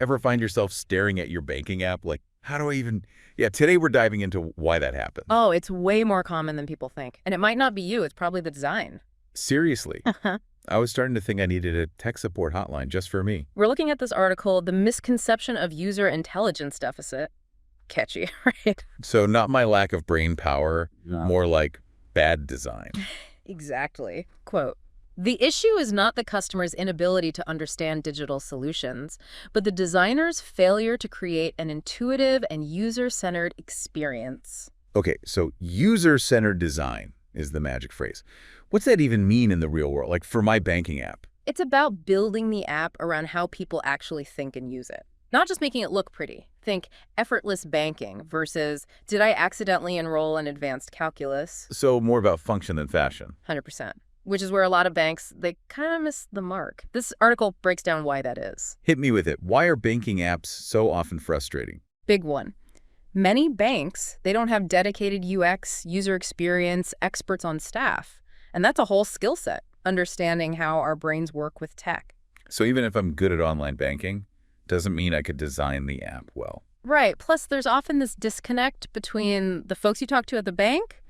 Ever find yourself staring at your banking app like, how do I even... Yeah, today we're diving into why that happens. Oh, it's way more common than people think. And it might not be you, it's probably the design. Seriously, I was starting to think I needed a tech support hotline just for me. We're looking at this article, The Misconception of User Intelligence Deficit. Catchy, right? So not my lack of brain power, more like bad design. Exactly. Quote, "The issue is not the customer's inability to understand digital solutions, but the designer's failure to create an intuitive and user-centered experience." Okay, so user-centered design is the magic phrase. What's that even mean in the real world? Like for my banking app? It's about building the app around how people actually think and use it, not just making it look pretty. Think effortless banking versus did I accidentally enroll in advanced calculus? So more about function than fashion. 100%. Which is where a lot of banks, they kind of miss the mark. This article breaks down why that is. Hit me with it. Why are banking apps so often frustrating? Big one. Many banks, they don't have dedicated UX, user experience, experts on staff. And that's a whole skill set, understanding how our brains work with tech. So even if I'm good at online banking, doesn't mean I could design the app well. Right. Plus, there's often this disconnect between the folks you talk to at the bank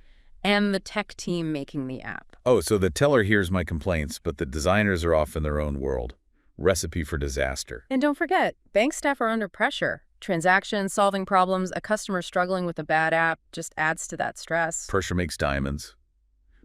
and the tech team making the app. Oh, so the teller hears my complaints, but the designers are off in their own world. Recipe for disaster. And don't forget, bank staff are under pressure. Transactions, solving problems, a customer struggling with a bad app just adds to that stress. Pressure makes diamonds.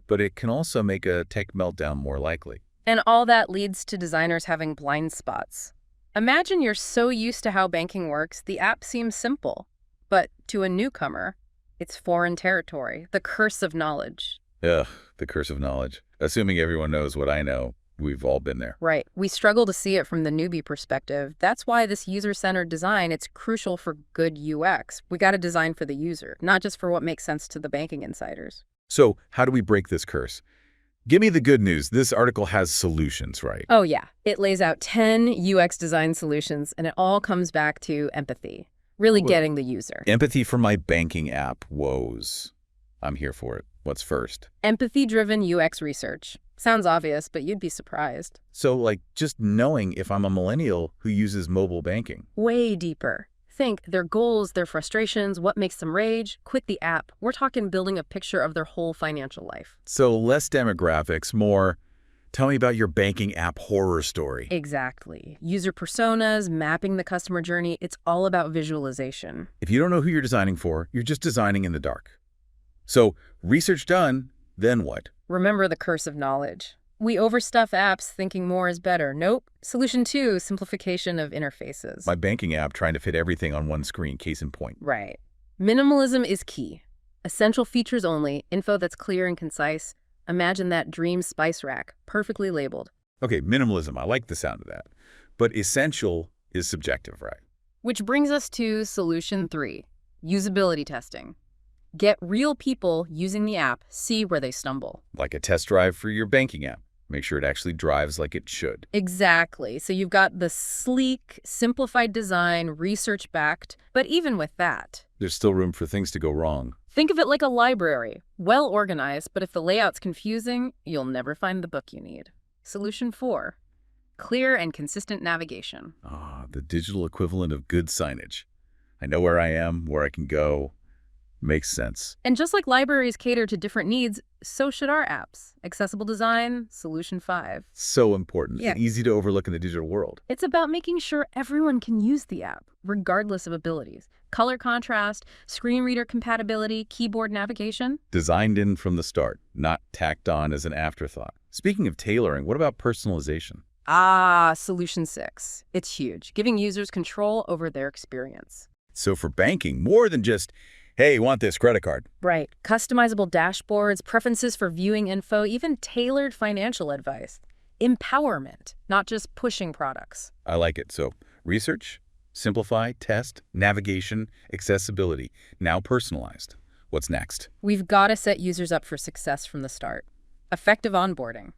But it can also make a tech meltdown more likely. And all that leads to designers having blind spots. Imagine you're so used to how banking works, the app seems simple. But to a newcomer, it's foreign territory, the curse of knowledge. Ugh, the curse of knowledge. Assuming everyone knows what I know, we've all been there. Right. We struggle to see it from the newbie perspective. That's why this user-centered design, it's crucial for good UX. We got to design for the user, not just for what makes sense to the banking insiders. So how do we break this curse? Give me the good news. This article has solutions, right? Oh, yeah. It lays out 10 UX design solutions, and it all comes back to empathy, really getting the user. Empathy for my banking app woes. I'm here for it. What's first? Empathy-driven UX research. Sounds obvious, but you'd be surprised. So, like, just knowing if I'm a millennial who uses mobile banking. Way deeper. Think their goals, their frustrations, what makes them rage, quit the app. We're talking building a picture of their whole financial life. So less demographics, more, tell me about your banking app horror story. Exactly. User personas, mapping the customer journey, it's all about visualization. If you don't know who you're designing for, you're just designing in the dark. So research done, then what? Remember the curse of knowledge. We overstuff apps thinking more is better. Nope. Solution 2, simplification of interfaces. My banking app trying to fit everything on one screen, case in point. Right. Minimalism is key. Essential features only, info that's clear and concise. Imagine that dream spice rack, perfectly labeled. Okay, minimalism, I like the sound of that. But essential is subjective, right? Which brings us to solution 3, usability testing. Get real people using the app, see where they stumble. Like a test drive for your banking app. Make sure it actually drives like it should. Exactly. So you've got the sleek, simplified design, research-backed, but even with that, There's still room for things to go wrong. think of it like a library, well organized, but if the layout's confusing, you'll never find the book you need. Solution 4, clear and consistent navigation. Ah, the digital equivalent of good signage. I know where I am, where I can go. Makes sense. And just like libraries cater to different needs, so should our apps. Accessible design, solution 5. So important. Yeah. And easy to overlook in the digital world. It's about making sure everyone can use the app, regardless of abilities. Color contrast, screen reader compatibility, keyboard navigation. Designed in from the start, not tacked on as an afterthought. Speaking of tailoring, what about personalization? Solution 6. It's huge, giving users control over their experience. So for banking, more than just, hey, you want this credit card? Right. Customizable dashboards, preferences for viewing info, even tailored financial advice. Empowerment, not just pushing products. I like it. So research, simplify, test, navigation, accessibility. Now personalized. What's next? We've got to set users up for success from the start. Effective onboarding.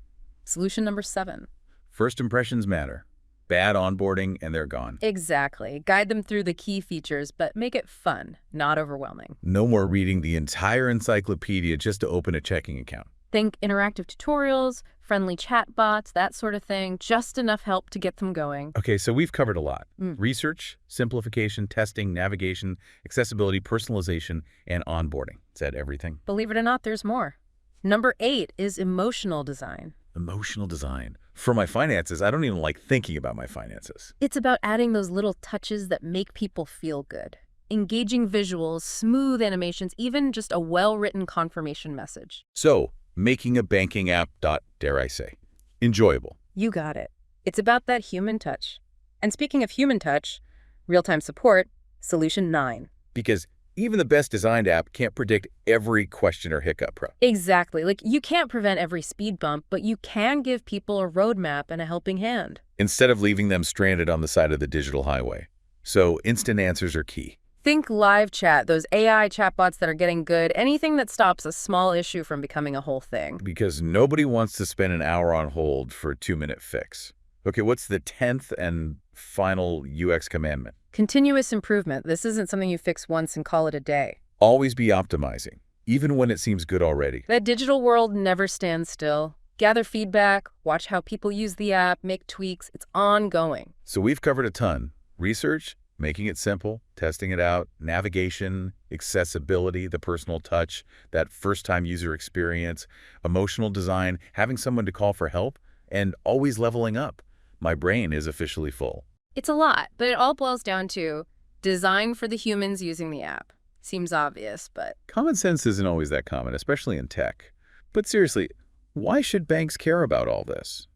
Solution number 7. First impressions matter. Bad onboarding and they're gone. Exactly. Guide them through the key features, but make it fun, not overwhelming. No more reading the entire encyclopedia just to open a checking account. Think interactive tutorials, friendly chatbots, that sort of thing, just enough help to get them going. Okay, so we've covered a lot. Mm. Research, simplification, testing, navigation, accessibility, personalization, and onboarding. Is that everything? Believe it or not, there's more. Number 8 is emotional design. Emotional design. For my finances, I don't even like thinking about my finances. It's about adding those little touches that make people feel good. Engaging visuals, smooth animations, even just a well-written confirmation message. So, making a banking app, dare I say, enjoyable. You got it. It's about that human touch. And speaking of human touch, real-time support, solution 9. Because even the best designed app can't predict every question or hiccup. Exactly. Like, you can't prevent every speed bump, but you can give people a roadmap and a helping hand. Instead of leaving them stranded on the side of the digital highway. So, instant answers are key. Think live chat, those AI chatbots that are getting good, anything that stops a small issue from becoming a whole thing. Because nobody wants to spend an hour on hold for a 2-minute fix. Okay, what's the 10th and final UX commandment? Continuous improvement. This isn't something you fix once and call it a day. Always be optimizing, even when it seems good already. The digital world never stands still. Gather feedback, watch how people use the app, make tweaks. It's ongoing. So we've covered a ton. Research, making it simple, testing it out, navigation, accessibility, the personal touch, that first-time user experience, emotional design, having someone to call for help, and always leveling up. My brain is officially full. It's a lot, but it all boils down to design for the humans using the app. Seems obvious, but... Common sense isn't always that common, especially in tech. But seriously, why should banks care about all this?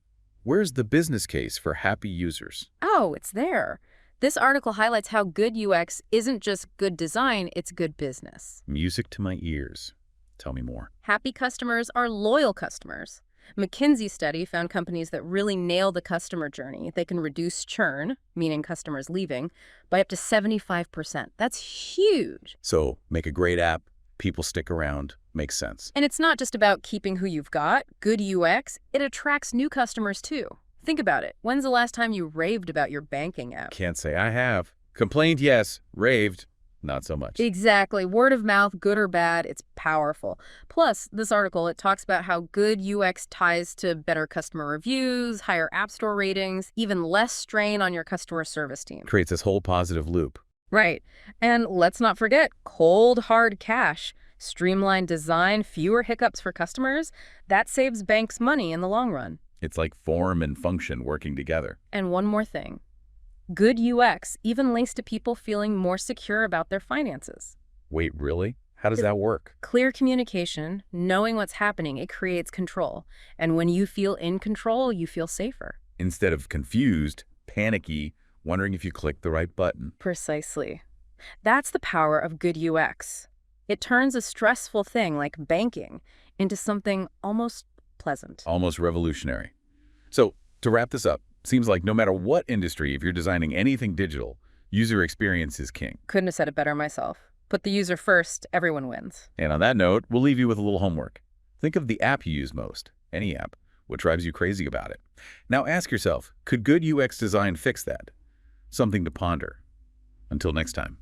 Where's the business case for happy users? Oh, it's there. This article highlights how good UX isn't just good design, it's good business. Music to my ears. Tell me more. Happy customers are loyal customers. McKinsey's study found companies that really nail the customer journey. They can reduce churn, meaning customers leaving, by up to 75%. That's huge. So, make a great app, people stick around, makes sense. And it's not just about keeping who you've got. Good UX, it attracts new customers too. Think about it. When's the last time you raved about your banking app? Can't say I have. Complained, yes. Raved, not so much. Exactly. Word of mouth, good or bad, it's powerful. Plus, this article, it talks about how good UX ties to better customer reviews, higher App Store ratings, even less strain on your customer service team. Creates this whole positive loop. Right. And let's not forget cold, hard cash. Streamlined design, fewer hiccups for customers. That saves banks money in the long run. It's like form and function working together. And one more thing. Good UX even links to people feeling more secure about their finances. Wait, really? How does that work? Clear communication, knowing what's happening, it creates control. And when you feel in control, you feel safer. Instead of confused, panicky, wondering if you clicked the right button. Precisely. That's the power of good UX. It turns a stressful thing like banking into something almost pleasant. Almost revolutionary. So, to wrap this up, seems like no matter what industry, if you're designing anything digital, user experience is king. Couldn't have said it better myself. Put the user first, everyone wins. And on that note, we'll leave you with a little homework. Think of the app you use most, any app. What drives you crazy about it? Now ask yourself, could good UX design fix that? Something to ponder. Until next time.